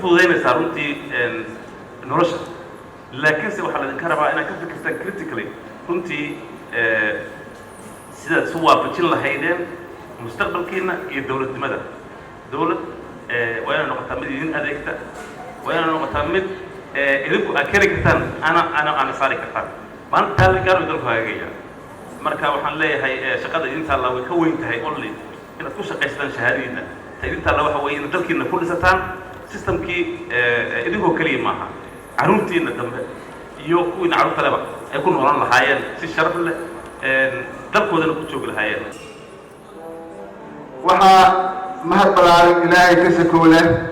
فوضينا سارونتي نورشة لكن سوى حلا ذكرها أنا كنت كستان critically كنتي سيدا سوا بتشين لهيدين مستقبل كينا الدولة مدى دولة وأنا نقطة مدين أدركتا وأنا نقطة مد إذنكو أكركتان أنا صاري كتان ما أنت اللي قالوا يدركوا هاجية مركا وحن ليه هاي شقادة إنت الله ويكوين تهاي أولي إن تكون شقيستان شهادينا إنت الله وحوين دلكينا كل ستان سيستم كي إذنكو كليم معها عروتي إن الدم يوكو إن عروت لبا يكون ورانا لحيان سي الشرف اللي دلكو ذا نكتشوك لحيان وحا مهد بلارك إلهي كسكو له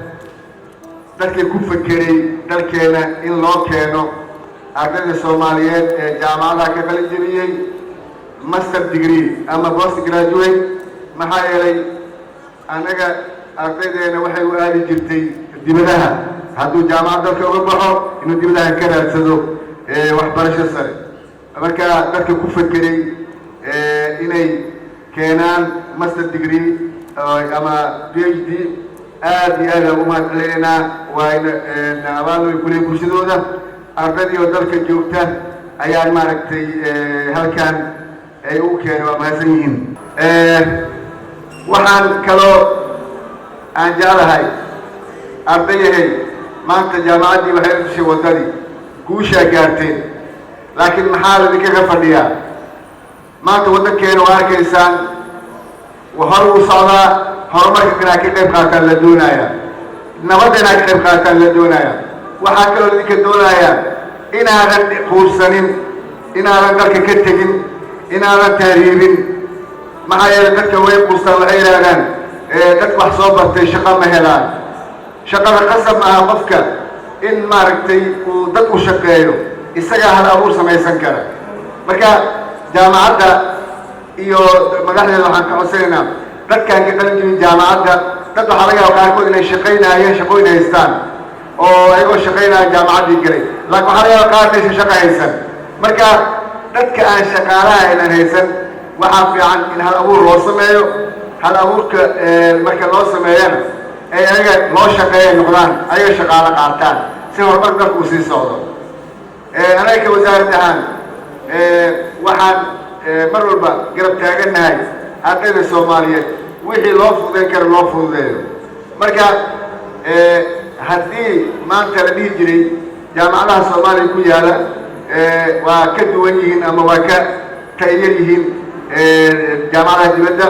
dadkii ku fakeray dalkeena in loo keeno ardayda Soomaaliyeed ee jaamacadaha ka qalin jabiyay master degree ama post graduate maxaa yeelay anaga ardaydeena waxay u aadi jirtay dibadaha hadduu jaamacad dalka uga baxo inuu dibadaha ka raadsado waxbarasho sare marka dadka ku fakeray inay keenaan master degree ama PhD aad iyo aad ugu mahadcelinaynaa waa abaal way kulay bulshadooda ardayda oo dalka joogta ayaan maaragtay halkan ay u keenay waa mahadsan yihiin waxaan kaloo aan jeclahay ardayahay maanta jaamacaddii waxay u tushay waddadii guushaa gaarteen laakiin maxaa idinkaga fadhiyaa maanta waddankeena waa arkaysaan hor uu socdaa horumarka inaa ka qayb qaataan la doonayaa nabadda inaa ka qayb qaataan la doonayaa waxaa kaloo idinka doonayaa inaadan quursanin inaadan dalka ka tegin inaadan tahriibin maxaa yeelay dadka way quustaan waxay yidhaahdaan dad wax soo bartay shaqo ma helaan shaqada qasab maaha qofka in maaragtay uu dad u shaqeeyo isagaa hal abuur samaysan kara marka jaamacadda iyo madaxdeeda waxaan ka codsanaynaa dadkaan ka qalin jabin jaamacadda dad waxaa laga yaaba qaarkood inay shaqaynayeen shaqooyin haystaan oo ayagoo shaqaynaya jaamacaddii galay laakiin waxaa laga yaaba qaar inaysan shaqo haysan marka dadka aan shaqaalaha aynan haysan waxaa fiican in hal abuur loo sameeyo hal abuurka marka loo sameeyana ay ayaga loo shaqeeya noqdaan ayaga shaqaalo qaataan si horumar dalku uu sii socdo anaga ka wasaarad ahaan waxaan mar walba garab taagannahay ardayda Soomaaliyeed wixii loo fududeyn karo loo fududeeyo marka haddii maanta la dhihi jiray jaamacadaha Soomaaliya ku yaala waa ka duwan yihiin ama waa ka tayar yihiin jaamacadaha dibadda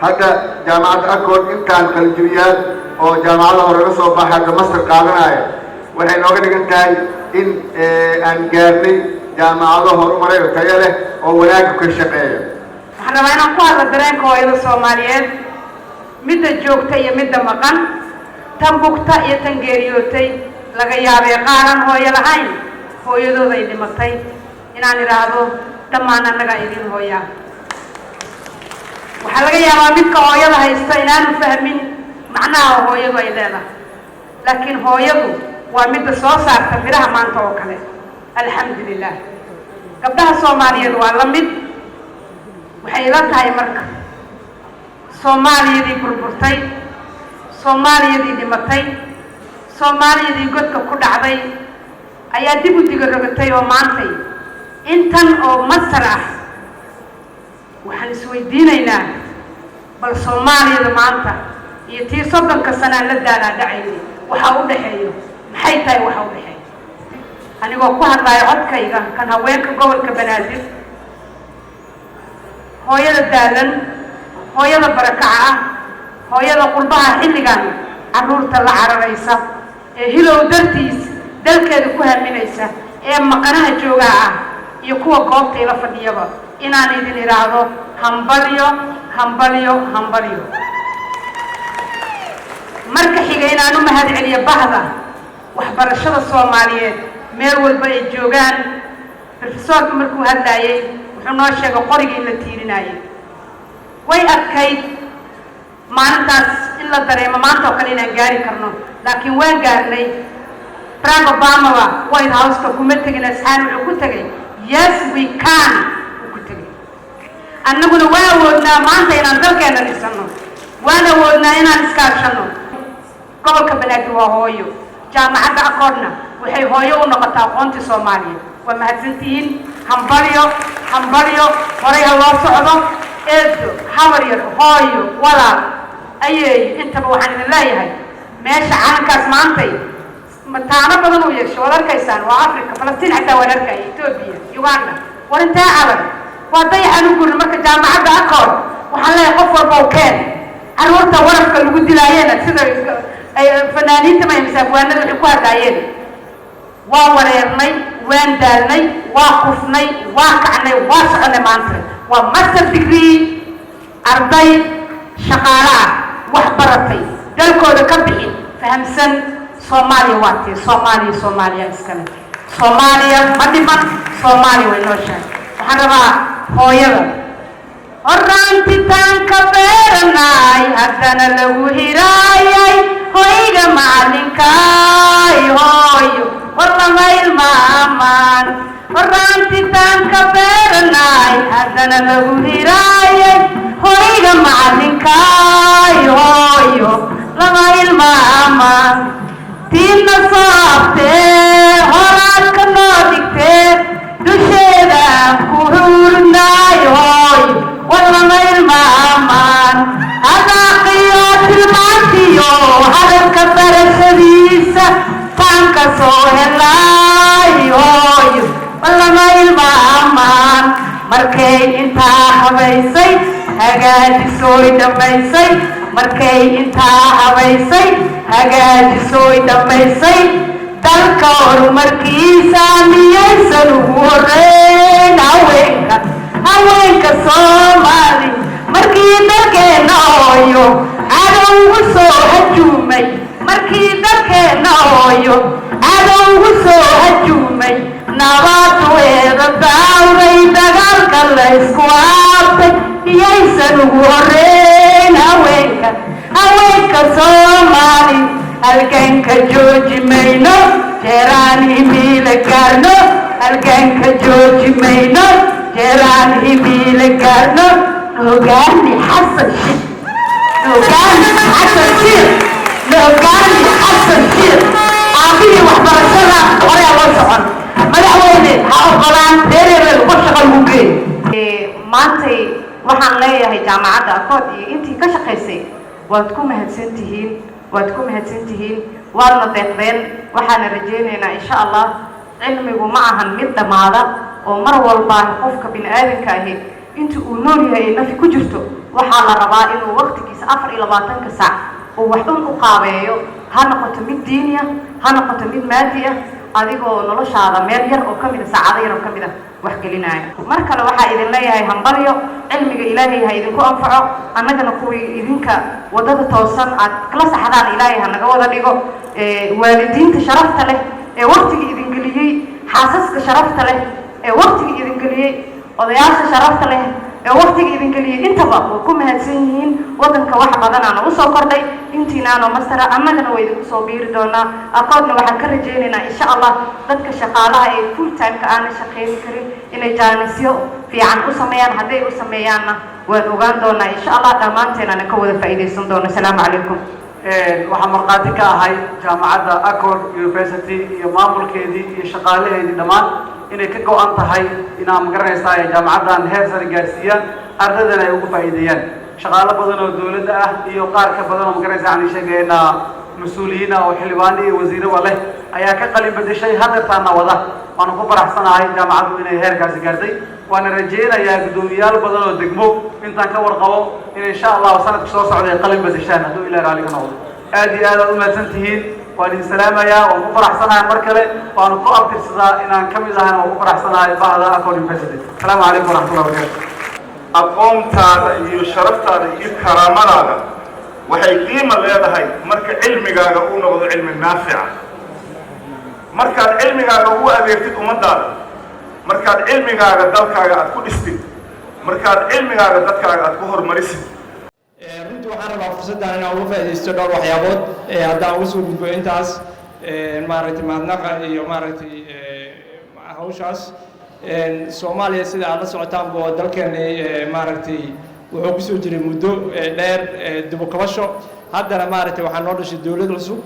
hadda jaamacadda Accord intaan qalinjabiyaal oo jaamacadaha hore ka soo baxay hadda master qaadanaya waxay nooga dhigan tahay in aan gaarnay jaamacado horumaray oo tayo leh oo wanaag ka shaqeeya waxaan rabaa inaan ku hadlo dareenka hooyada Soomaaliyeed midda joogta iyo midda maqan tan bugta iyo tan geeriyootay laga yaabay qaaran hooyo lahayn hooyadooda ay dhimatay inaan iraahdo dhammaan annaga idin hooyaa waxaa laga yaabaa midka hooyada haysta inaanu fahmin macnaha hooyadu ay leedahay laakiin hooyadu waa midda soo saarta miraha maanta oo kale alxamdulilah gabdhaha Soomaaliyeed waa la mid waxay la tahay marka Soomaaliyadii burburtay Soomaaliyadii dhimatay Soomaaliyadii godka ku dhacday ayaa dib u diga rogatay oo maantay intan oo masar ah waxaan isweydiinaynaa bal Soomaaliyada maanta iyo tii 30 sano la daalaa dhacaysay waxa u dhaxeeyo maxay tahay waxa u dhaxeeyo anigoo ku hadlayo codkayga kan haweenka gobolka Banaadir hooyada daalan hooyada barakaca ah hooyada qulbaha xilligan caruurta la cararaysa ee hilow dartiis dalkeeda ku haaminaysa ee maqanaha jooga ah iyo kuwa goobta ila fadhiyaba inaan idin iraahdo hambalyo hambalyo hambalyo marka xiga inaan u mahad celiyo bahda waxbarashada Soomaaliyeed meel walba ay joogaan professorku markuu hadlayay wuxuu noo sheegay qorigii la tiirinayay way adkayd maalintaas in la dareemo maanta oo kale inaan gaari karno laakiin waan gaarnay Barack Obama White House-ka kuma tegin asxaan wuxuu ku tagay yes we can ku tagay annaguna waa awoodnaa maanta inaan dalkeena dhisano waan awoodnaa inaan iskaashano gobolka Banaadir waa hooyo jaamacadda akoodna waxay hooyo u noqotaa aqoontii soomaaliya waa mahadsantihiin hambalyo horay ha loo socdo eedo habar yar hooyo walaal ayeeyo intaba waxaan idin leeyahay meesha calankaas maantay mataano badan uu yeesho waad arkaysaan waa africa falastiin xataa waan arkaya etoobiya uganda war intee calan waa dayaxaan u gurna marka jaamacadda akood waxaan leeyahay qof walba u keen caruurta warafka lagu dilaayeen sida fanaaniinta may masaafuwaanada waxay ku hadlaayeen waa wareernay waan daalnay waa kufnay waa kacnay waa soconay maanta waa master degree arday shaqaale ah wax baratay dalkooda ka bixin fahamsan soomaaliya waa tii soomaaliya iskale soomaaliya ma dhiman soomaaliya way nooshahay waxaan rabaa hooyada horraantitaan ka beeranay haddana lagu hiraayay hoyga macalinkaay hooyo warlama ilmaamaan horraantitaan ka beeranay haddana lagu hiraayay hoyga macalinkaay hooyo lama ilmaamaan tiina saabtee horaad ka noo dhigtee dusheedaan ku hurnaay hooyo warlama ilmaamaan adaaqiyo tilmaantiyo hadalka barashadiisa taan ka soo helaay hooyo warlama ilmaamaan markay intaa habaysay hagaajisooy dhammaysay markay intaa habaysay hagaajisooy dhammaysay dalka horumarkiisa miyaysan ugu horreyn haweenka soomaali markii dalkeenna hooyo cadowgu soo hajuumay markii dalkeenna hooyo cadowgu soo hajuumay nabaadweeda daawday dagaalka la isku aabtay miyaysan ugu horreyn haweenka soomaali halganka jooji mayno jeeraan himiila gaarno halganka jooji mayno jeeraan himiila gaarno hogaani xasan shiir aabihii waxbarashada horea loo socon madaxweyne ha ogolaan deereereed uga shaqa lagu geey maantay waxaan leeyahay jaamacadda akood iyo intii ka shaqaysay waad ku mahadsantihiin waadna deeqdeen waxaana rajaynaynaa insha allah cilmigu ma ahan mid dhammaada oo mar walba qofka bini aadamka ahi inta uu nool yahay nafi ku jirto waxaa la rabaa inuu waqtigiisa 24 saac uu wax u qaabeeyo ha noqoto mid diini ah ha noqoto mid maadi ah adigoo noloshaada meel yar oo kamid ah saacado yar oo kamid ah wax gelinaayo mar kale waxaa idin leeyahay hambalyo cilmiga ilaahay ha idinku anfaco annagana kuwii idinka wadada toosan aad kala saxdaan ilaahay ha naga wada dhigo waalidiinta sharafta leh ee waqtiga idin geliyey xaasaska sharafta leh ee waqtiga idin geliyey odayaasha sharafta leh ee waqtiga idin geliyey intaba way ku mahadsan yihiin wadanka wax badan aan u soo kordhay intiinaano mastara annagana way idinku soo biiri doonaa aqoonna waxaan ka rajaynaynaa insha allah dadka shaqaalaha ee full time-ka aana shaqayni karin inay jaanisyo fiican u sameeyaan hadday u sameeyaanna waan ogaan doonaa insha allah dhammaanteenana ka wada faa'iidaysan doono asalaamu calaykum waxaan markhaati ka ahay jaamacadda Accord University iyo maamulkeedii iyo shaqaalaheedii dhammaan inay ka go'an tahay inaan magaranaysaa jaamacaddan heer sare gaarsiiyaan ardaydana ay ugu faa'iideeyaan shaqaale badan oo dawladda ah iyo qaar ka badan oo magaranaysaa aan sheegayna mas-uuliyiin oo xildhibaano iyo wasiirro leh ayaa ka qalin bedeshay hadeertaana wada waan ku faraxsanahay jaamacaddu inay heerkaasi gaartay waana rajaynayaa guddoomiyaal badan oo degmo intaan ka warqabo in insha allah sanadka soo socda ay qalin bedeshaan hadduu ilaahay raali ka noqdo aad iyo aad u mahadsan tihiin waan idin salaamayaa waan ku faraxsanahay mar kale waan ku abtirsadaa inaan ka mid ahaan waan ku faraxsanahay bahda Accord University asalaamu calaykum waraxmatullahi wabarakaatu aqoontaada iyo sharaftaada iyo karaamadaada waxay qiimo leedahay marka cilmigaaga uu noqdo cilmi naafica markaad cilmigaaga ugu adeegtid ummadaada markaad cilmigaaga dalkaaga aad ku dhistid markaad cilmigaaga dadkaaga aad ku hormarisid runtii waxaan rabaa fursaddan inaan uga faa'iidaysto dhowr waxyaabood haddaan uga soo gudbo intaas maaragtay mahadnaqa iyo maaragtay hawshaas Soomaaliya sida aad la socotaan boo dalkeena maaragtay wuxuu ku soo jiray muddo dheer dib u kabasho haddana maaragtay waxaa noo dhashay dawlad cusub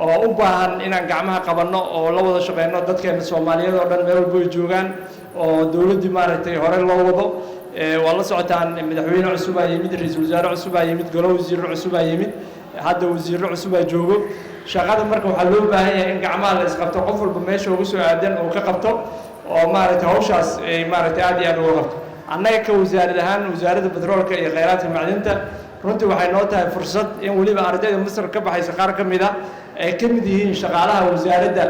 oo u baahan inaan gacmaha qabanno oo la wada shaqeyno dadkeena Soomaaliyeed oo dhan meel walba ay joogaan oo dawladdu maaragtay hore loo wado waa la socotaan madaxweyne cusub ay yimid ra'iisul wasaare cusub ay yimid golaha wasiirro cusub ay yimid hadda wasiirro cusub ay joogo shaqada marka waxaa loo baahan yahay in gacmaha la isqabto qof walba meesha ugu soo aadan oo ka qabto oo maaragtay hawshaas ay maaragtay aad iyo aad uga qabto annaga ka wasaarad ahaan wasaaradda batroolka iyo kheyraadka macdinta runtii waxay noo tahay fursad in weliba ardayda Masar ka baxaysa qaar ka mid ah ay ka mid yihiin shaqaalaha wasaaradda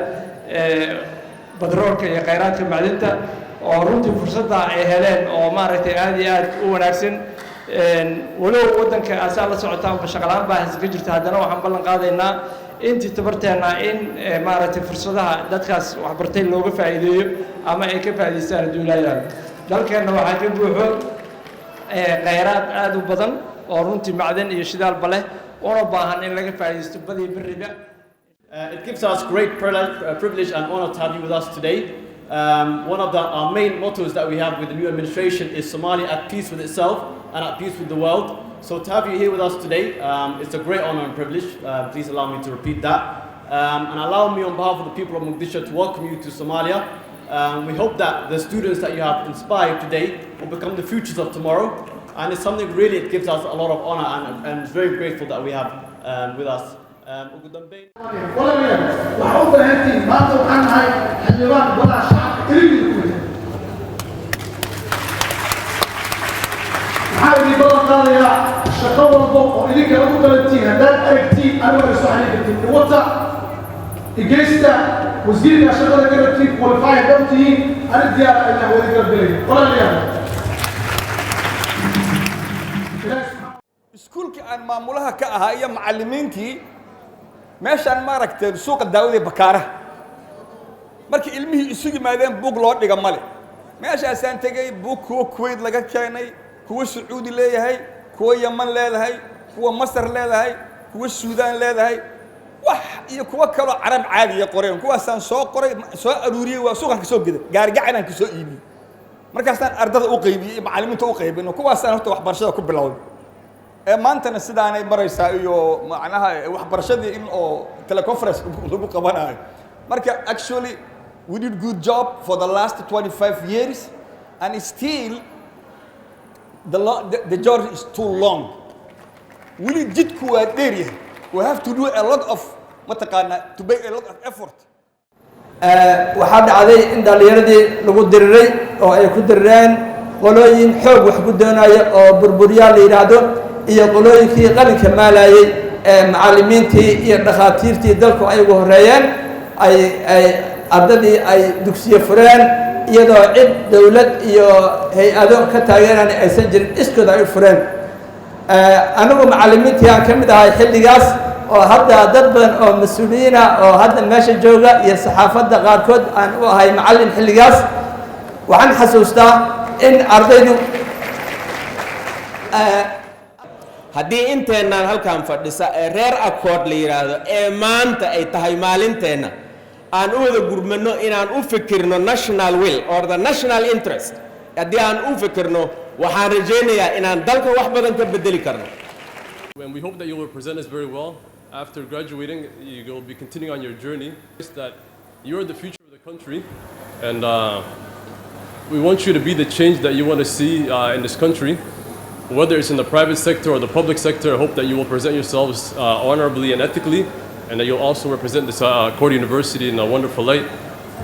batroolka iyo kheyraadka macdinta oo runtii fursadda ay heleen oo maaragtay aad iyo aad u wanaagsan walow waddanka asaa la socotaan shaqalaan baahis ka jirta haddana waxaan ballan qaadaynaa intii tabarteena in maaragtay fursadaha dadkaas waxbartay looga faa'iideeyo ama ay ka faa'iideystaan duulayaan dalkeena waxaa ka buuxo kheyraad aad u badan oo runtii macdan iyo shidaalba leh una baahan in laga faa'iideysto badiya beriga. It gives us great privilege and honor to have you with us today. One of our main mottos that we have with the new administration is Somalia at peace with itself and at peace with the world. So to have you here with us today, it's a great honor and privilege. Please allow me to repeat that. And allow me on behalf of the people of Mogadishu to welcome you to Somalia. We hope that the students that you have inspired today will become the futures of tomorrow. And it's something really, it gives us a lot of honor and very grateful that we have with us. حاولي بقى يا شقاوة البوق اللي كانوا قلتين هذا أكتي أنا ولا سؤالي قلتين وطا إجلستا وزير يا شقاوة قلتين والفاي قلتين أنا ديار أنا هو اللي قلتين ولا ليه iskuulkii aan maamulaha ka ahaa iyo macallimiintii meeshaan maaragtay suuqa daawada bakaaraha markii ilmihii isu yimaadeen buug loo dhiga male meeshaasaan tegay buug kuwa Kuwait laga keenay kuwa Sacuudi leeyahay kuwa Yemen leedahay kuwa Masar leedahay kuwa Suudaan leedahay wax iyo kuwa kale Carab caadi ah qoreen kuwaasaan soo qoray soo aruuriyay waa suuqan ka soo gaday gaargacan ka soo iibiyay markaasaan ardada u qaybiyay macallimiinta u qaybino kuwaasaan horta waxbarashada ku bilowday maantana sidaanay maraysaa iyo macnaha waxbarashadii in oo teleconference lagu qabanayo marka actually we did good job for the last 25 years and still the journey is too long wili jidku waa dheer yahay we have to do a lot of mataqaana to make a lot of effort waxaa dhacday in dhalinyaradii lagu diriray oo ay ku dirireen qolooyin xoog wax ku doonaya oo burburiyaan la yiraahdo iyo qolooyinkii qalinka maalayay macallimiintii iyo dhakhaatiirtii dalku ay ugu horeeyeen ay ardadii ay dugsiyo fureen iyadoo cid dawlad iyo hay-ado ka taageerana aysan jirin iskooda ay u fureen anigu macallimiintii aan ka mid ahay xilligaas oo hadda dad badan oo mas-uuliyiina oo hadda meesha jooga iyo saxaafadda qaarkood aan u ahay macallin xilligaas waxaan xasuustaa in ardaydu haddii inteenaan halkan fadhisa ee reer accord la yiraahdo ee maanta ay tahay maalinteena aan u wada gurmano inaan u fikirno national will or the national interest haddii aan u fikirno waxaan rajaynayaa inaan dalka wax badan ka bedeli karno. And we hope that you will present us very well. After graduating, you will be continuing on your journey. That you're the future of the country, and we want you to be the change that you want to see in this country. Whether it's in the private sector or the public sector, I hope that you will present yourselves honorably and ethically, and that you'll also represent this Accord University in a wonderful light.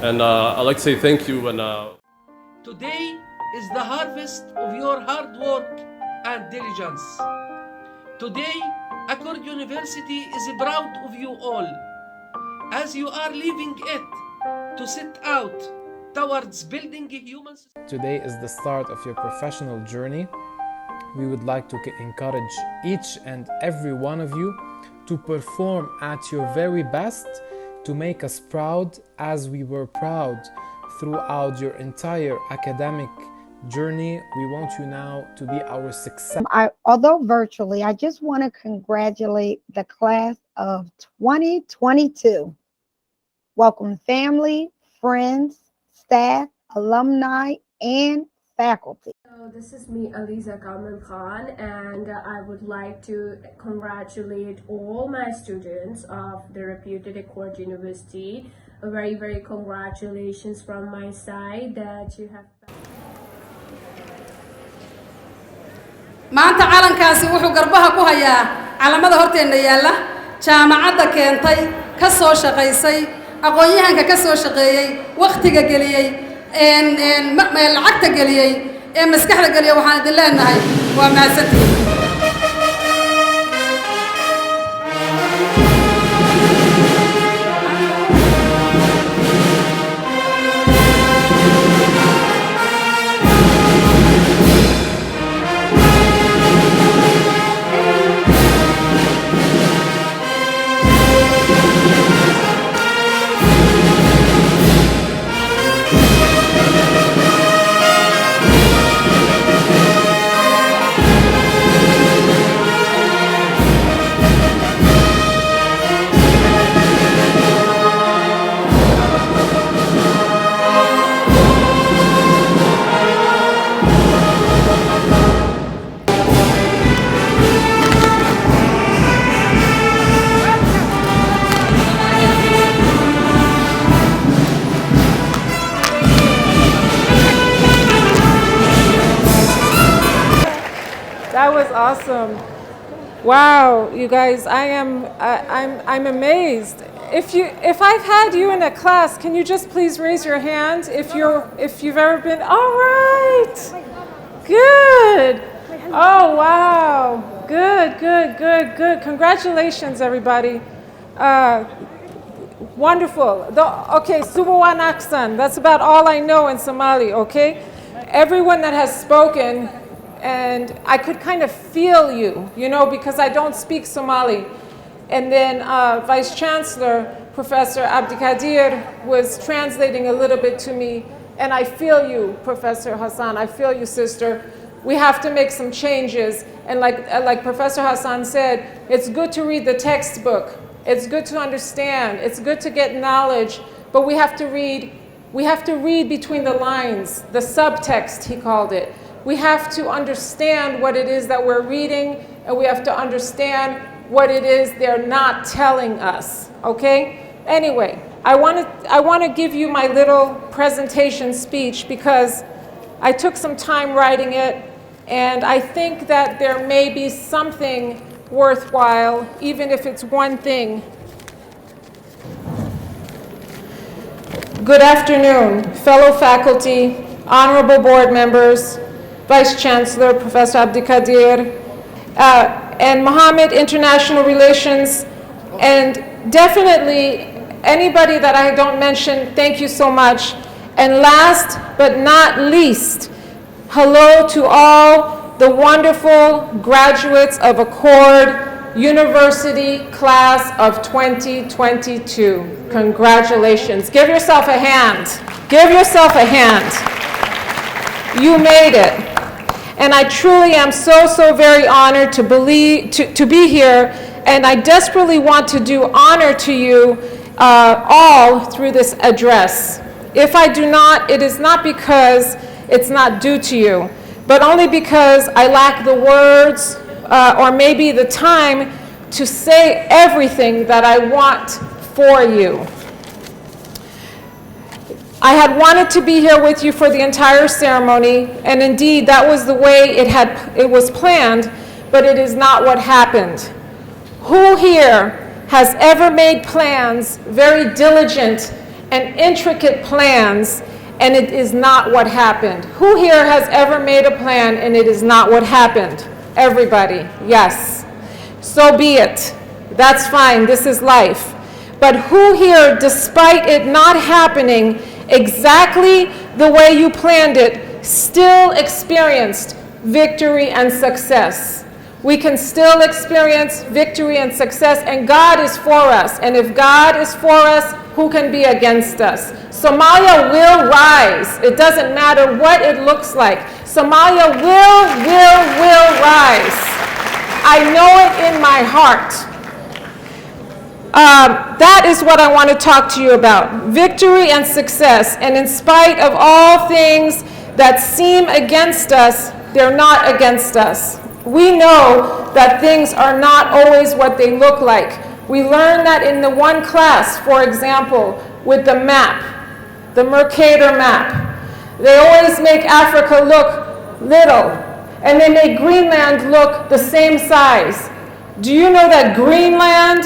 And I'd like to say thank you. And today is the harvest of your hard work and diligence. Today, Accord University is proud of you all, as you are leaving it to set out towards building a human society. Today is the start of your professional journey. We would like to encourage each and every one of you to perform at your very best to make us proud as we were proud throughout your entire academic journey. We want you now to be our success. Although virtually, I just want to congratulate the class of 2022. Welcome family, friends, staff, alumni, and faculty. So this is me, Aliza Kalman Khan, and I would like to congratulate all my students of the reputed Accord University. A very, very congratulations from my side that you have. maanta calankaasi wuxuu garbaha ku hayaa calamada horteena yaala jaamacadda keentay ka soo shaqaysay aqoon-yahanka ka soo shaqeeyay waqtiga geliyay lacagta geliyay ee maskaxda geliyay waxaan idin leenahay waa mahadsantihiin. That was awesome. Wow, you guys, I'm amazed. If I've had you in a class, can you just please raise your hand if you've ever been? All right. Good. Oh, wow. Good. Congratulations, everybody. Wonderful. Okay, Subawan Aksan. That's about all I know in Somali, okay? Everyone that has spoken, and I could kind of feel you, you know, because I don't speak Somali. And then Vice Chancellor, Professor Abdikadir, was translating a little bit to me. And I feel you, Professor Hassan. I feel you, sister. We have to make some changes. And like Professor Hassan said, it's good to read the textbook. It's good to understand. It's good to get knowledge. But we have to read between the lines, the subtext, he called it. We have to understand what it is that we're reading, and we have to understand what it is they're not telling us, okay? Anyway, I want to give you my little presentation speech because I took some time writing it, and I think that there may be something worthwhile, even if it's one thing. Good afternoon, fellow faculty, honorable board members, Vice Chancellor, Professor Abdikadir, and Mohammed, International Relations, and definitely anybody that I don't mention, thank you so much. And last but not least, hello to all the wonderful graduates of Accord University Class of 2022. Congratulations. Give yourself a hand. Give yourself a hand. You made it. And I truly am so very honored to be here, and I desperately want to do honor to you all through this address. If I do not, it is not because it's not due to you, but only because I lack the words or maybe the time to say everything that I want for you. I had wanted to be here with you for the entire ceremony, and indeed that was the way it was planned, but it is not what happened. Who here has ever made plans, very diligent and intricate plans, and it is not what happened? Who here has ever made a plan and it is not what happened? Everybody, yes. So be it. That's fine, this is life. But who here, despite it not happening exactly the way you planned it, still experienced victory and success? We can still experience victory and success, and God is for us. And if God is for us, who can be against us? Somalia will rise. It doesn't matter what it looks like. Somalia will rise. I know it in my heart. That is what I want to talk to you about. Victory and success. And in spite of all things that seem against us, they're not against us. We know that things are not always what they look like. We learned that in the one class, for example, with the map, the Mercator map. They always make Africa look little, and they make Greenland look the same size. Do you know that Greenland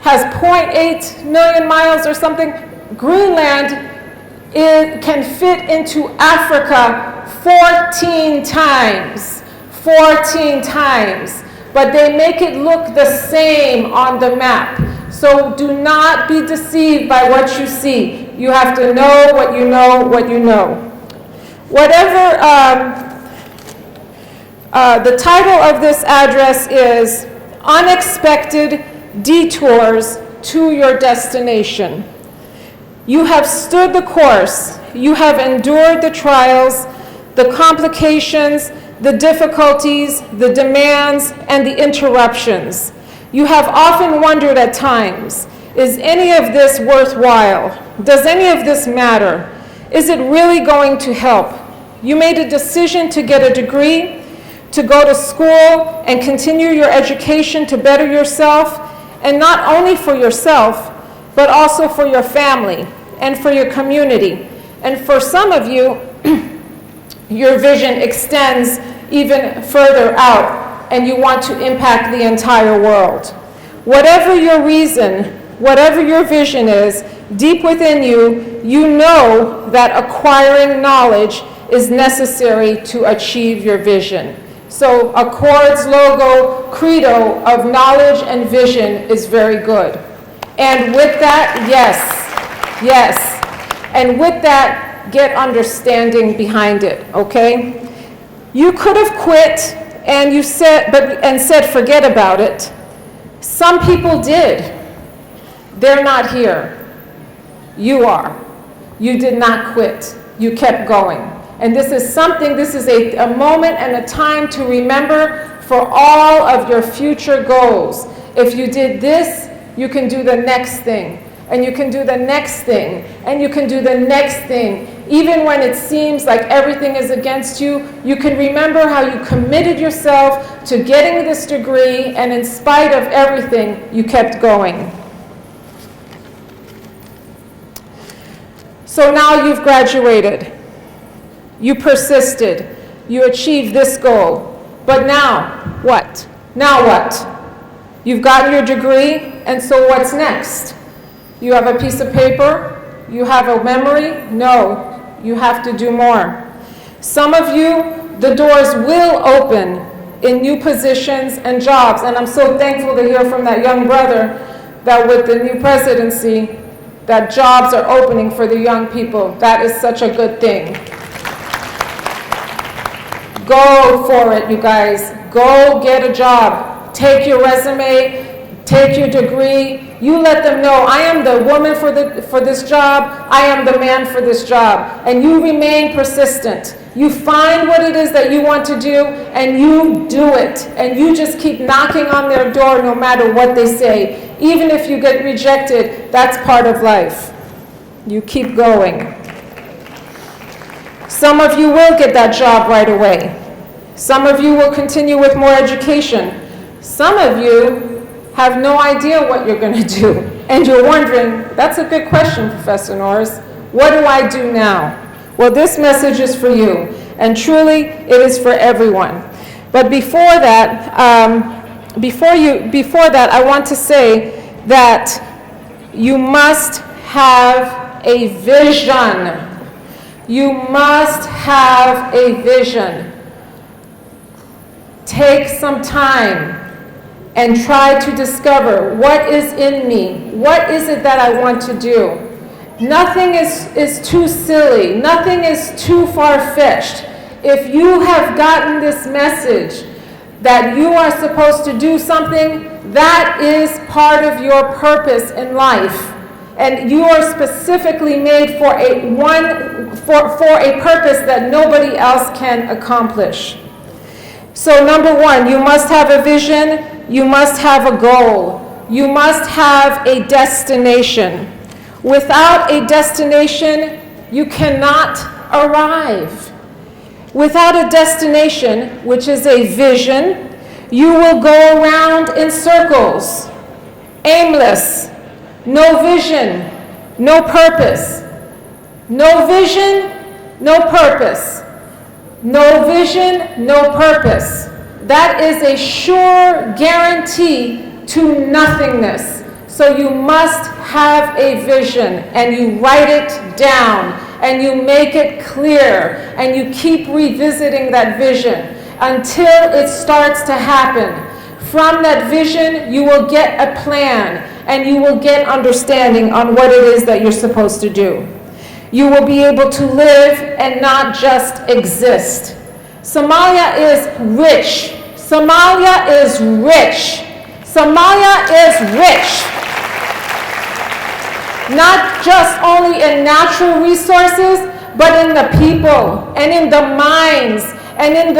has 0.8 million miles or something? Greenland can fit into Africa 14 times. 14 times. But they make it look the same on the map. So do not be deceived by what you see. You have to know what you know, what you know. Whatever the title of this address is, Unexpected Detours to Your Destination. You have stood the course. You have endured the trials, the complications, the difficulties, the demands, and the interruptions. You have often wondered at times, is any of this worthwhile? Does any of this matter? Is it really going to help? You made a decision to get a degree, to go to school and continue your education to better yourself, and not only for yourself, but also for your family and for your community. And for some of you, your vision extends even further out, and you want to impact the entire world. Whatever your reason, whatever your vision is, deep within you, you know that acquiring knowledge is necessary to achieve your vision. So Accord's logo, credo of knowledge and vision is very good. And with that, yes. And with that, get understanding behind it, okay? You could have quit and said forget about it. Some people did. They're not here. You are. You did not quit. You kept going. And this is a moment and a time to remember for all of your future goals. If you did this, you can do the next thing. And you can do the next thing. And you can do the next thing. Even when it seems like everything is against you, you can remember how you committed yourself to getting this degree, and in spite of everything, you kept going. So now you've graduated. You persisted. You achieved this goal. But now, what? Now what? You've gotten your degree, and so what's next? You have a piece of paper? You have a memory? No, you have to do more. Some of you, the doors will open in new positions and jobs, and I'm so thankful to hear from that young brother that with the new presidency, that jobs are opening for the young people. That is such a good thing. Go for it, you guys. Go get a job. Take your resume, take your degree. You let them know, I am the woman for this job, I am the man for this job. And you remain persistent. You find what it is that you want to do, and you do it. And you just keep knocking on their door no matter what they say. Even if you get rejected, that's part of life. You keep going. Some of you will get that job right away. Some of you will continue with more education. Some of you have no idea what you're going to do. And you're wondering, that's a good question, Professor Norris. What do I do now? Well, this message is for you. And truly, it is for everyone. But before that, I want to say that you must have a vision. You must have a vision. Take some time and try to discover what is in me. What is it that I want to do? Nothing is too silly. Nothing is too far-fetched. If you have gotten this message that you are supposed to do something, that is part of your purpose in life. And you are specifically made for a purpose that nobody else can accomplish. So number one, you must have a vision. You must have a goal. You must have a destination. Without a destination, you cannot arrive. Without a destination, which is a vision, you will go around in circles, aimless, no vision, no purpose. No vision, no purpose. No vision, no purpose. That is a sure guarantee to nothingness. So you must have a vision, and you write it down, and you make it clear, and you keep revisiting that vision until it starts to happen. From that vision, you will get a plan, and you will get understanding on what it is that you're supposed to do. You will be able to live and not just exist. Somalia is rich. Somalia is rich. Somalia is rich. Not just only in natural resources, but in the people and in the minds and in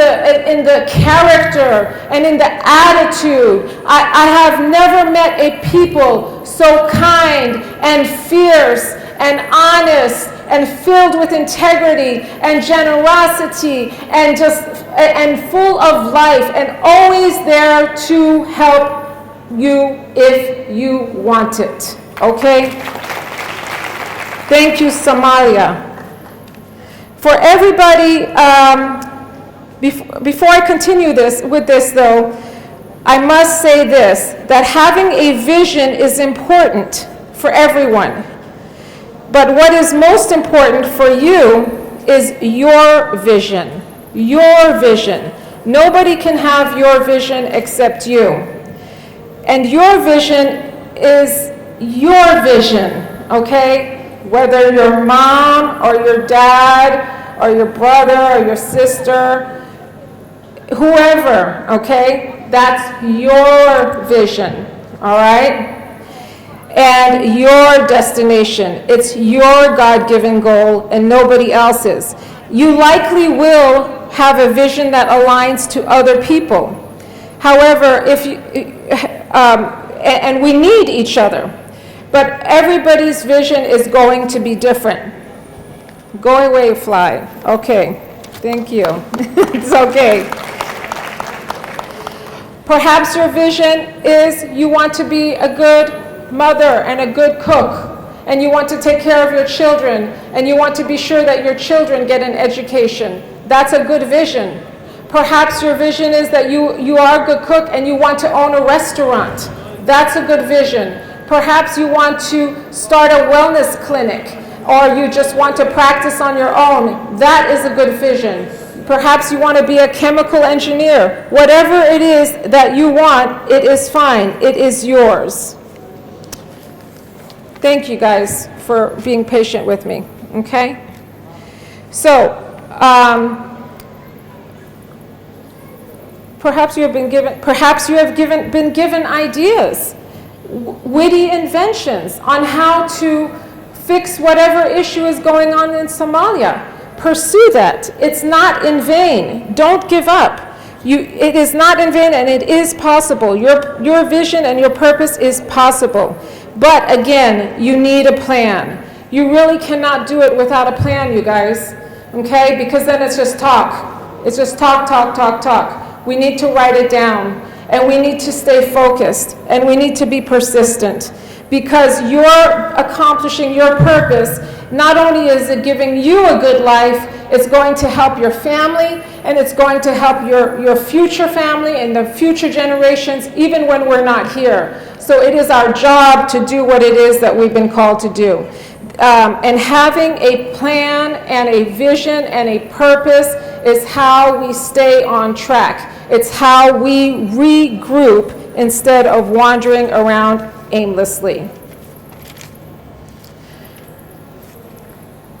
the character and in the attitude. I have never met a people so kind and fierce and honest and filled with integrity and generosity and full of life and always there to help you if you want it. Okay? Thank you, Somalia. For everybody, before I continue with this though, I must say this, that having a vision is important for everyone. But what is most important for you is your vision. Your vision. Nobody can have your vision except you. And your vision is your vision, okay? Whether your mom or your dad or your brother or your sister, whoever, okay? That's your vision, all right? And your destination. It's your God-given goal and nobody else's. You likely will have a vision that aligns to other people. However, if you, and we need each other, but everybody's vision is going to be different. Go away, fly. Okay, thank you. It's okay. Perhaps your vision is you want to be a good mother and a good cook, and you want to take care of your children, and you want to be sure that your children get an education. That's a good vision. Perhaps your vision is that you are a good cook and you want to own a restaurant. That's a good vision. Perhaps you want to start a wellness clinic, or you just want to practice on your own. That is a good vision. Perhaps you want to be a chemical engineer. Whatever it is that you want, it is fine. It is yours. Thank you guys for being patient with me, okay? So, perhaps you have been given ideas, witty inventions on how to fix whatever issue is going on in Somalia. Pursue that. It's not in vain. Don't give up. It is not in vain, and it is possible. Your vision and your purpose is possible. But again, you need a plan. You really cannot do it without a plan, you guys. Okay? Because then it's just talk. It's just talk, talk, talk, talk. We need to write it down. And we need to stay focused. And we need to be persistent. Because you're accomplishing your purpose. Not only is it giving you a good life, it's going to help your family, and it's going to help your future family and the future generations, even when we're not here. So it is our job to do what it is that we've been called to do. And having a plan and a vision and a purpose is how we stay on track. It's how we regroup instead of wandering around aimlessly.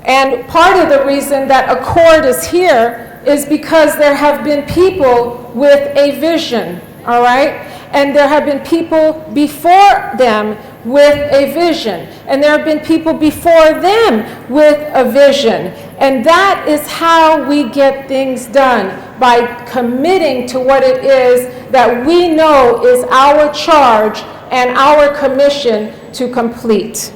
And part of the reason that Accord is here is because there have been people with a vision, all right? And there have been people before them with a vision. And there have been people before them with a vision. And that is how we get things done, by committing to what it is that we know is our charge and our commission to complete.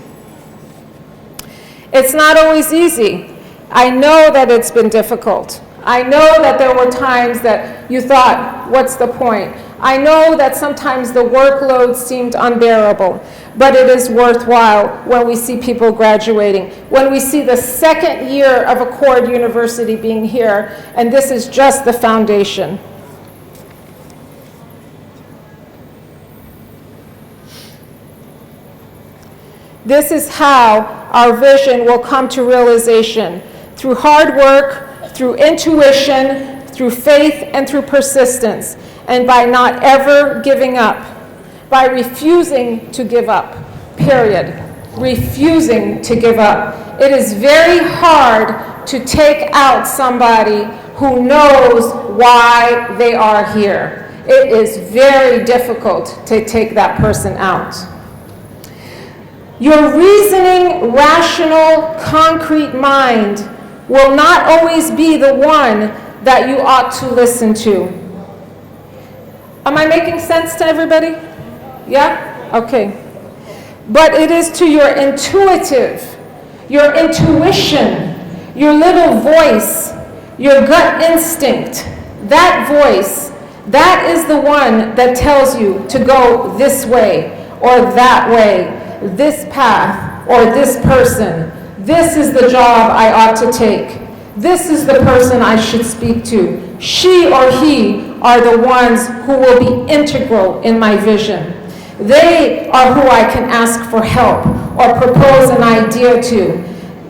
It's not always easy. I know that it's been difficult. I know that there were times that you thought, what's the point? I know that sometimes the workload seemed unbearable, but it is worthwhile when we see people graduating, when we see the second year of Accord University being here, and this is just the foundation. This is how our vision will come to realization, through hard work, through intuition, through faith, and through persistence, and by not ever giving up, by refusing to give up, period. Refusing to give up. It is very hard to take out somebody who knows why they are here. It is very difficult to take that person out. Your reasoning, rational, concrete mind will not always be the one that you ought to listen to. Am I making sense to everybody? Yeah? Okay. But it is to your intuitive, your intuition, your little voice, your gut instinct, that voice, that is the one that tells you to go this way or that way, this path or this person. This is the job I ought to take. This is the person I should speak to. She or he are the ones who will be integral in my vision. They are who I can ask for help or propose an idea to.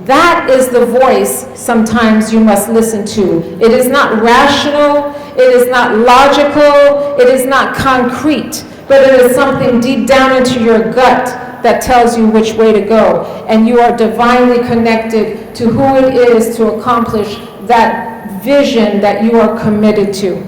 That is the voice sometimes you must listen to. It is not rational, it is not logical, it is not concrete, but it is something deep down into your gut that tells you which way to go. And you are divinely connected to who it is to accomplish that vision that you are committed to.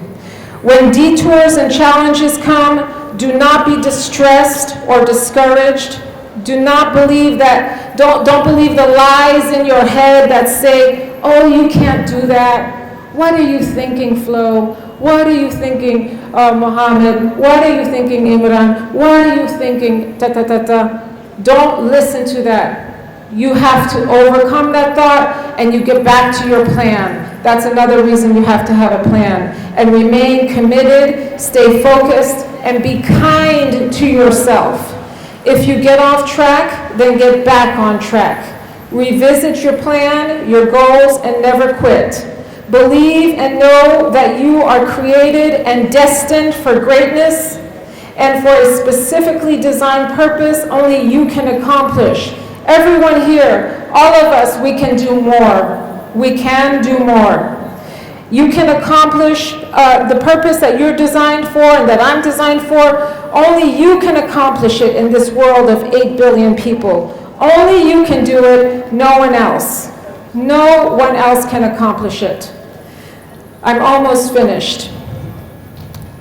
When detours and challenges come, do not be distressed or discouraged. Do not believe that, don't believe the lies in your head that say, oh, you can't do that. What are you thinking, Flo? What are you thinking, Mohammed? What are you thinking, Imran? What are you thinking, ta-ta-ta-ta? Don't listen to that. You have to overcome that thought and you get back to your plan. That's another reason you have to have a plan. And remain committed, stay focused, and be kind to yourself. If you get off track, then get back on track. Revisit your plan, your goals, and never quit. Believe and know that you are created and destined for greatness and for a specifically designed purpose only you can accomplish. Everyone here, all of us, we can do more. We can do more. You can accomplish the purpose that you're designed for and that I'm designed for. Only you can accomplish it in this world of 8 billion people. Only you can do it, no one else. No one else can accomplish it. I'm almost finished.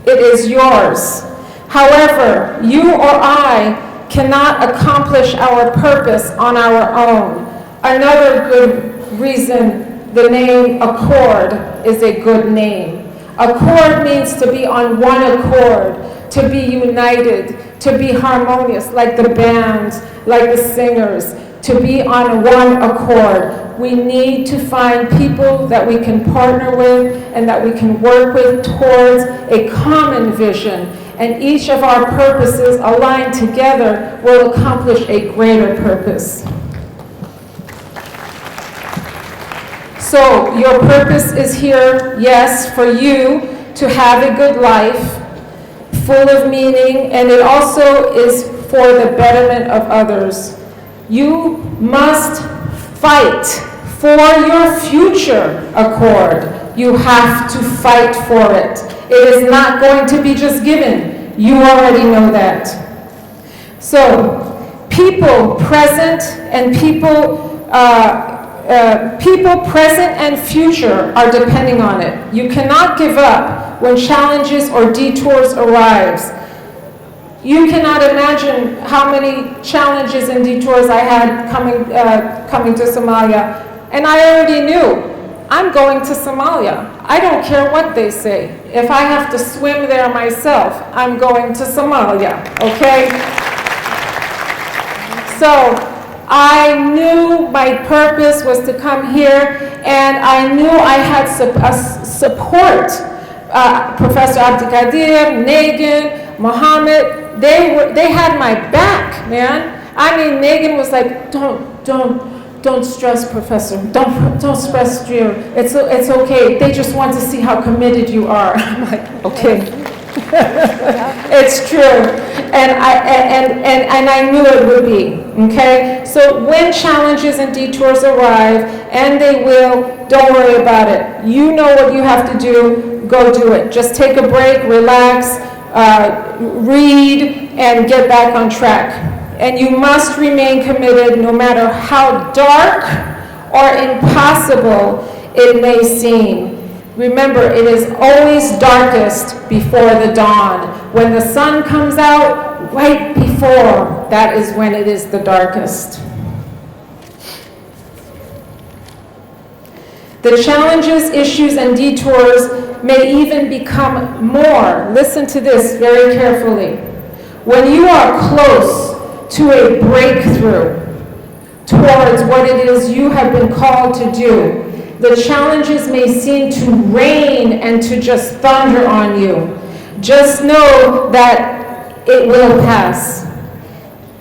It is yours. However, you or I cannot accomplish our purpose on our own. Another good reason the name Accord is a good name. Accord means to be on one accord, to be united, to be harmonious, like the bands, like the singers, to be on one accord. We need to find people that we can partner with and that we can work with towards a common vision. And each of our purposes aligned together will accomplish a greater purpose. So your purpose is here, yes, for you to have a good life, full of meaning, and it also is for the betterment of others. You must fight for your future, Accord. You have to fight for it. It is not going to be just given. You already know that. So, people present and people present and future are depending on it. You cannot give up when challenges or detours arise. You cannot imagine how many challenges and detours I had coming to Somalia. And I already knew, I'm going to Somalia. I don't care what they say. If I have to swim there myself, I'm going to Somalia, okay? So, I knew my purpose was to come here, and I knew I had support. Professor Abdikadir, Nagin, Mohammed, they had my back, man. I mean, Nagin was like, don't stress, Professor. Don't stress, Drew. It's okay. They just want to see how committed you are. I'm like, okay. It's true, and I knew it would be. Okay, so when challenges and detours arrive, and they will, don't worry about it. You know what you have to do. Go do it. Just take a break, relax, read, and get back on track. And you must remain committed, no matter how dark or impossible it may seem. Remember, it is always darkest before the dawn. When the sun comes out, right before, that is when it is the darkest. The challenges, issues, and detours may even become more. Listen to this very carefully. When you are close to a breakthrough towards what it is you have been called to do, the challenges may seem to rain and to just thunder on you. Just know that it will pass.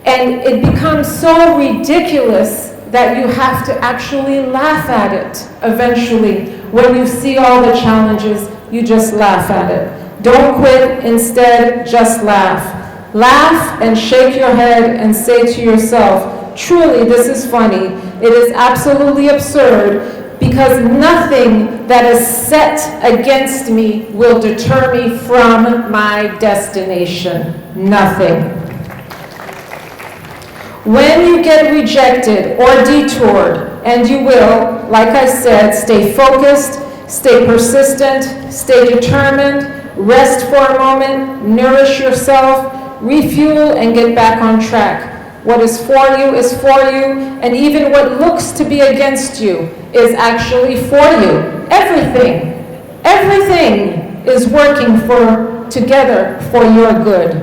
And it becomes so ridiculous that you have to actually laugh at it eventually. When you see all the challenges, you just laugh at it. Don't quit, instead just laugh. Laugh and shake your head and say to yourself, truly this is funny. It is absolutely absurd, because nothing that is set against me will deter me from my destination. Nothing. When you get rejected or detoured, and you will, like I said, stay focused, stay persistent, stay determined, rest for a moment, nourish yourself, refuel, and get back on track. What is for you, and even what looks to be against you is actually for you. Everything is working together for your good.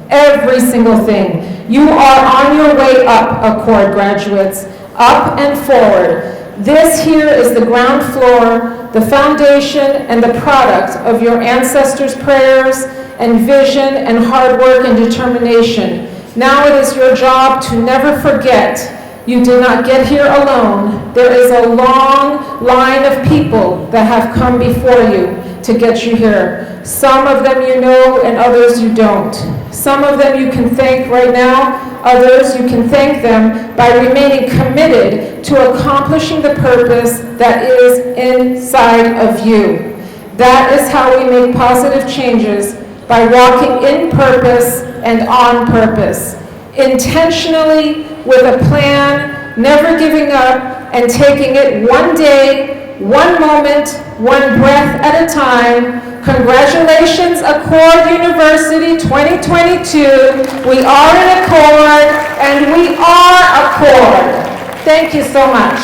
Every single thing. You are on your way up, Accord graduates, up and forward. This here is the ground floor, the foundation, and the product of your ancestors' prayers and vision and hard work and determination. Now it is your job to never forget you did not get here alone. There is a long line of people that have come before you to get you here. Some of them you know and others you don't. Some of them you can thank right now. Others you can thank them by remaining committed to accomplishing the purpose that is inside of you. That is how we make positive changes, by walking in purpose and on purpose, intentionally, with a plan, never giving up, and taking it one day, one moment, one breath at a time. Congratulations, Accord University 2022. We are in Accord, and we are Accord. Thank you so much.